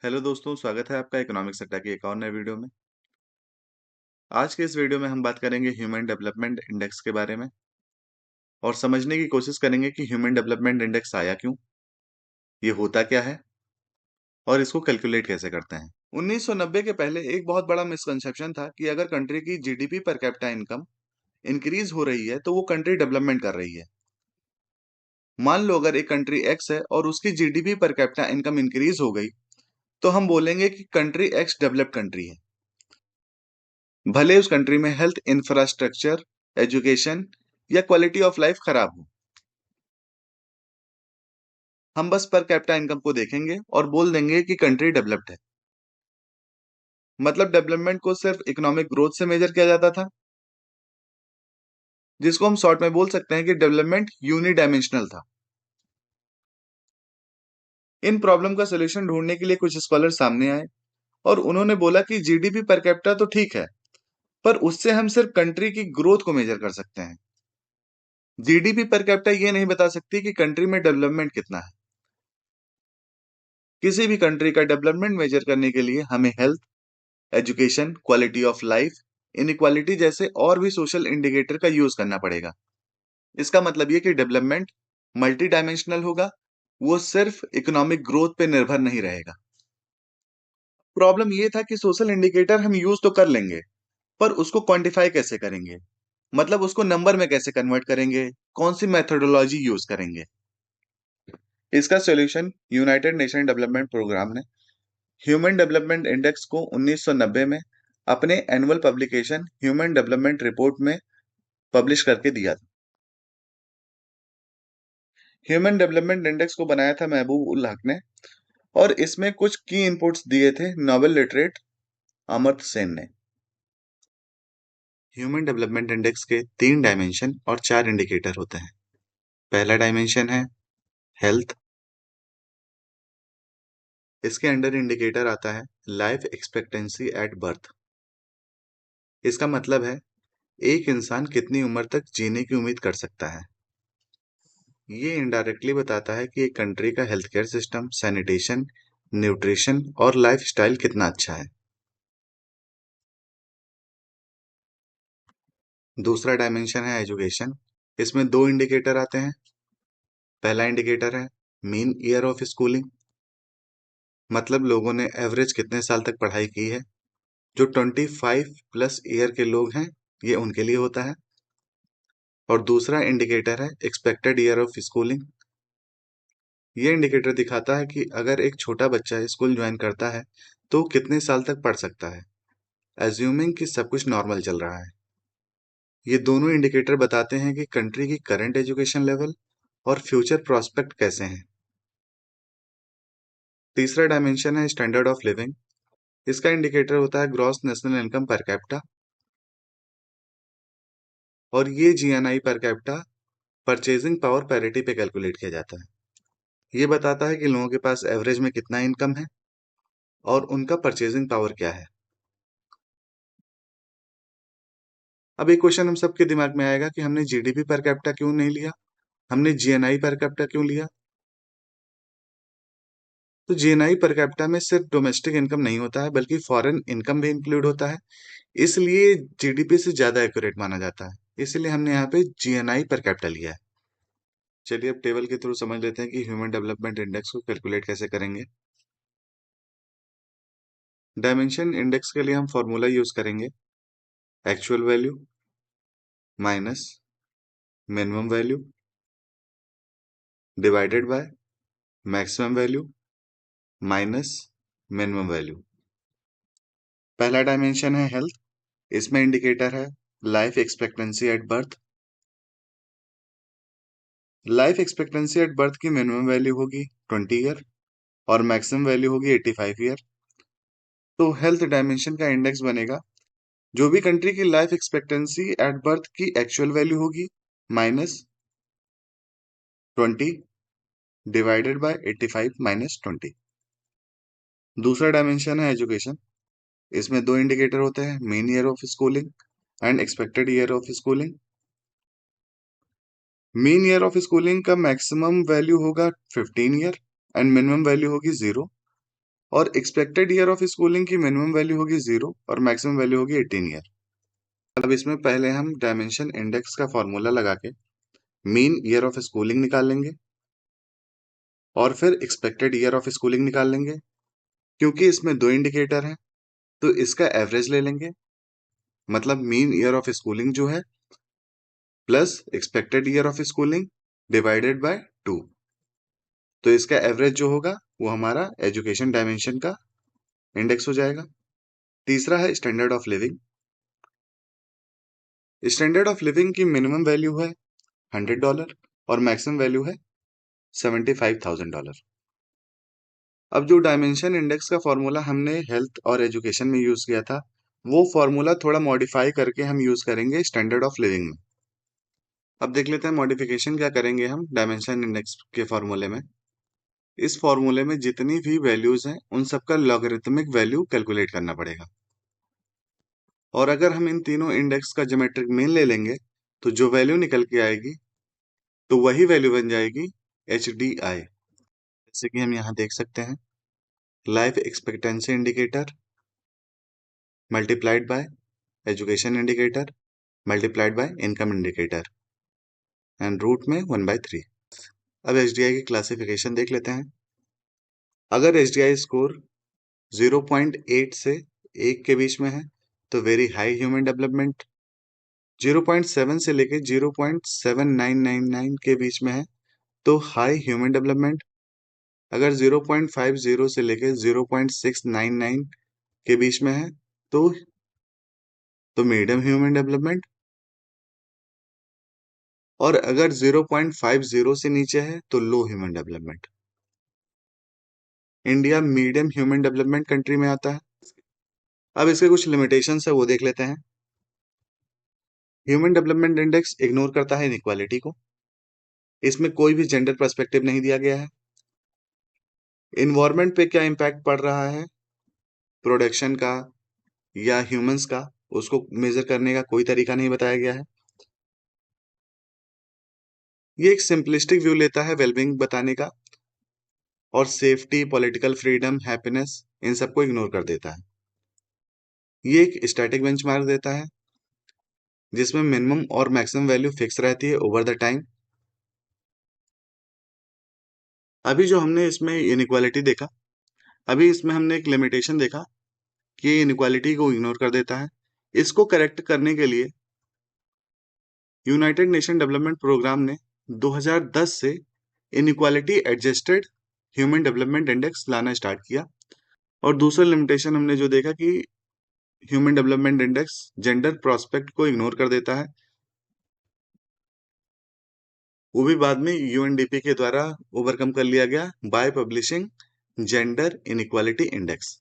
Hello दोस्तों, स्वागत है आपका इकोनॉमिक्स अड्डा की एक और नए वीडियो में। आज के इस वीडियो में हम बात करेंगे ह्यूमन डेवलपमेंट इंडेक्स के बारे में और समझने की कोशिश करेंगे कि ह्यूमन डेवलपमेंट इंडेक्स आया क्यों, ये होता क्या है और इसको कैलकुलेट कैसे करते हैं। 1990 के पहले एक बहुत बड़ा मिसकंसेप्शन था कि अगर कंट्री की GDP per capita income increase हो रही है तो वो कंट्री डेवलपमेंट कर रही है। मान लो अगर एक कंट्री एक्स है और उसकी GDP per capita income increase हो गई तो हम बोलेंगे कि कंट्री एक्स डेवलप्ड कंट्री है, भले उस कंट्री में हेल्थ इंफ्रास्ट्रक्चर, एजुकेशन या क्वालिटी ऑफ लाइफ खराब हो। हम बस पर कैपिटा इनकम को देखेंगे और बोल देंगे कि कंट्री डेवलप्ड है। मतलब डेवलपमेंट को सिर्फ इकोनॉमिक ग्रोथ से मेजर किया जाता था, जिसको हम शॉर्ट में बोल सकते हैं कि डेवलपमेंट यूनिडायमेंशनल था। इन प्रॉब्लम का सोल्यूशन ढूंढने के लिए कुछ स्कॉलर सामने आए और उन्होंने बोला कि जीडीपी पर कैपिटा तो ठीक है, पर उससे हम सिर्फ कंट्री की ग्रोथ को मेजर कर सकते हैं। जीडीपी पर कैपिटा ये नहीं बता सकती कि कंट्री में डेवलपमेंट कितना है। किसी भी कंट्री का डेवलपमेंट मेजर करने के लिए हमें health, education, quality of life, inequality जैसे और भी सोशल इंडिकेटर का यूज करना पड़ेगा। इसका मतलब ये कि डेवलपमेंट मल्टी डायमेंशनल होगा, वो सिर्फ इकोनॉमिक ग्रोथ पे निर्भर नहीं रहेगा। प्रॉब्लम ये था कि सोशल इंडिकेटर हम यूज तो कर लेंगे, पर उसको क्वांटिफाई कैसे करेंगे? मतलब उसको नंबर में कैसे कन्वर्ट करेंगे? कौन सी मेथोडोलॉजी यूज करेंगे? इसका solution United Nation Development Programme ने ह्यूमन डेवलपमेंट इंडेक्स को 1990 में अपने annual publication Human Development Report में पब्लिश करके दिया था। ह्यूमन डेवलपमेंट इंडेक्स को बनाया था महबूब उल हक ने और इसमें कुछ की इनपुट्स दिए थे नोबेल लिटरेट अमर्त्य सेन ने। ह्यूमन डेवलपमेंट इंडेक्स के 3 डायमेंशन और 4 इंडिकेटर होते हैं। पहला डायमेंशन है हेल्थ। इसके अंडर इंडिकेटर आता है लाइफ एक्सपेक्टेंसी एट बर्थ। इसका मतलब है एक इंसान कितनी उम्र तक जीने की उम्मीद कर सकता है। ये इनडायरेक्टली बताता है कि एक कंट्री का health care system, sanitation, nutrition और लाइफस्टाइल कितना अच्छा है। दूसरा डायमेंशन है एजुकेशन। इसमें 2 इंडिकेटर आते हैं। पहला इंडिकेटर है मीन ईयर ऑफ स्कूलिंग, मतलब लोगों ने एवरेज कितने साल तक पढ़ाई की है। जो 25+ ईयर के लोग हैं, ये उनके लिए होता है। और दूसरा इंडिकेटर है एक्सपेक्टेड ईयर ऑफ स्कूलिंग। ये इंडिकेटर दिखाता है कि अगर एक छोटा बच्चा स्कूल ज्वाइन करता है तो कितने साल तक पढ़ सकता है, एज्यूमिंग कि सब कुछ नॉर्मल चल रहा है। ये दोनों इंडिकेटर बताते हैं कि कंट्री की करंट एजुकेशन लेवल और फ्यूचर प्रोस्पेक्ट कैसे हैं। तीसरा डायमेंशन है स्टैंडर्ड ऑफ लिविंग। इसका इंडिकेटर होता है gross national income per capita, और ये GNI per capita purchasing power parity पे कैलकुलेट किया जाता है। ये बताता है कि लोगों के पास एवरेज में कितना इनकम है और उनका परचेजिंग पावर क्या है। अब एक क्वेश्चन हम सबके दिमाग में आएगा कि हमने जीडीपी पर कैपिटा क्यों नहीं लिया, हमने जीएनआई पर कैपिटा क्यों लिया? तो जीएनआई पर कैपिटा में सिर्फ डोमेस्टिक इनकम नहीं होता है, बल्कि फॉरेन इनकम भी इंक्लूड होता है। इसलिए जीडीपी से ज्यादा एक्यूरेट माना जाता है। इसलिए हमने यहाँ पे जीएनआई पर कैपिटा लिया है। चलिए अब टेबल के थ्रू समझ लेते हैं कि ह्यूमन डेवलपमेंट इंडेक्स को कैलकुलेट कैसे करेंगे। डायमेंशन इंडेक्स के लिए हम फॉर्मूला यूज करेंगे actual value minus minimum value divided by maximum value minus minimum value. पहला डायमेंशन है हेल्थ। इसमें इंडिकेटर है life expectancy at birth. Life expectancy at birth की मिनिमम वैल्यू होगी 20 ईयर और मैक्सिमम वैल्यू होगी 85 ईयर। तो हेल्थ डायमेंशन का इंडेक्स बनेगा जो भी कंट्री की लाइफ एक्सपेक्टेंसी एट बर्थ की एक्चुअल वैल्यू होगी माइनस 20 डिवाइडेड बाय 85 माइनस 20। दूसरा डायमेंशन है एजुकेशन। इसमें 2 इंडिकेटर होते हैं mean year of schooling and expected year of schooling. Mean year of schooling का मैक्सिमम वैल्यू होगा 15 ईयर एंड मिनिमम वैल्यू होगी 0। और एक्सपेक्टेड ईयर ऑफ स्कूलिंग की मिनिमम वैल्यू होगी 0 और मैक्सिमम वैल्यू होगी 18 ईयर। अब इसमें पहले हम डायमेंशन इंडेक्स का फॉर्मूला लगा के मीन ईयर ऑफ स्कूलिंग निकाल लेंगे और फिर एक्सपेक्टेड ईयर ऑफ स्कूलिंग निकाल लेंगे। क्योंकि इसमें दो इंडिकेटर हैं तो इसका एवरेज ले लेंगे, मतलब मीन ईयर ऑफ स्कूलिंग जो है plus expected year of schooling divided by 2। तो इसका एवरेज जो होगा वो हमारा एजुकेशन डायमेंशन का इंडेक्स हो जाएगा। तीसरा है standard of living. Standard of living की मिनिमम वैल्यू है $100 और मैक्सिमम वैल्यू है $75,000। अब जो डायमेंशन इंडेक्स का फॉर्मूला हमने हेल्थ और एजुकेशन में यूज किया था, वो फॉर्मूला थोड़ा मॉडिफाई करके हम यूज करेंगे स्टैंडर्ड ऑफ लिविंग में। अब देख लेते हैं मॉडिफिकेशन क्या करेंगे हम डायमेंशन इंडेक्स के फॉर्मूले में। इस फॉर्मूले में जितनी भी वैल्यूज हैं उन सबका लॉगरिथमिक वैल्यू कैलकुलेट करना पड़ेगा। और अगर हम इन तीनों इंडेक्स का ज्योमेट्रिक मीन ले लेंगे तो जो वैल्यू निकल के आएगी तो वही वैल्यू बन जाएगी HDI। जैसे कि हम यहाँ देख सकते हैं, life expectancy indicator multiplied by education indicator multiplied by income indicator and root में 1/3। अब HDI की क्लासिफिकेशन देख लेते हैं। अगर HDI स्कोर 0.8 से 1 के बीच में है तो वेरी हाई ह्यूमन डेवलपमेंट, 0.7 से लेके 0.7999 के बीच में है तो हाई ह्यूमन डेवलपमेंट, अगर 0.50 से लेके 0.699 के बीच में है तो मीडियम ह्यूमन डेवलपमेंट, और अगर 0.50 से नीचे है तो low human development. India medium human development country में आता है। अब इसके कुछ लिमिटेशंस है वो देख लेते हैं। ह्यूमन डेवलपमेंट इंडेक्स इग्नोर करता है इनइक्वालिटी को, इसमें कोई भी जेंडर पर्सपेक्टिव नहीं दिया गया है। इन्वायरमेंट पे क्या इम्पैक्ट पड़ रहा है प्रोडक्शन का या ह्यूमंस का, उसको मेजर करने का कोई तरीका नहीं बताया गया है। ये एक सिंपलिस्टिक व्यू लेता है वेलबींग बताने का और safety, political freedom, happiness in सबको इग्नोर कर देता है। ये एक स्टैटिक बेंचमार्क देता है जिसमें मिनिमम और मैक्सिमम वैल्यू फिक्स रहती है ओवर द टाइम। अभी जो हमने इसमें इनइक्वालिटी देखा, अभी इसमें हमने एक लिमिटेशन देखा कि ये इनइक्वालिटी को इग्नोर कर देता है। इसको करेक्ट करने के लिए यूनाइटेड नेशन डेवलपमेंट प्रोग्राम ने 2010 से inequality adjusted human Development index लाना स्टार्ट किया। और दूसरा लिमिटेशन हमने जो देखा कि human Development index gender prospect को इग्नोर कर देता है, वो भी बाद में UNDP के द्वारा ओवरकम कर लिया गया by publishing gender inequality index.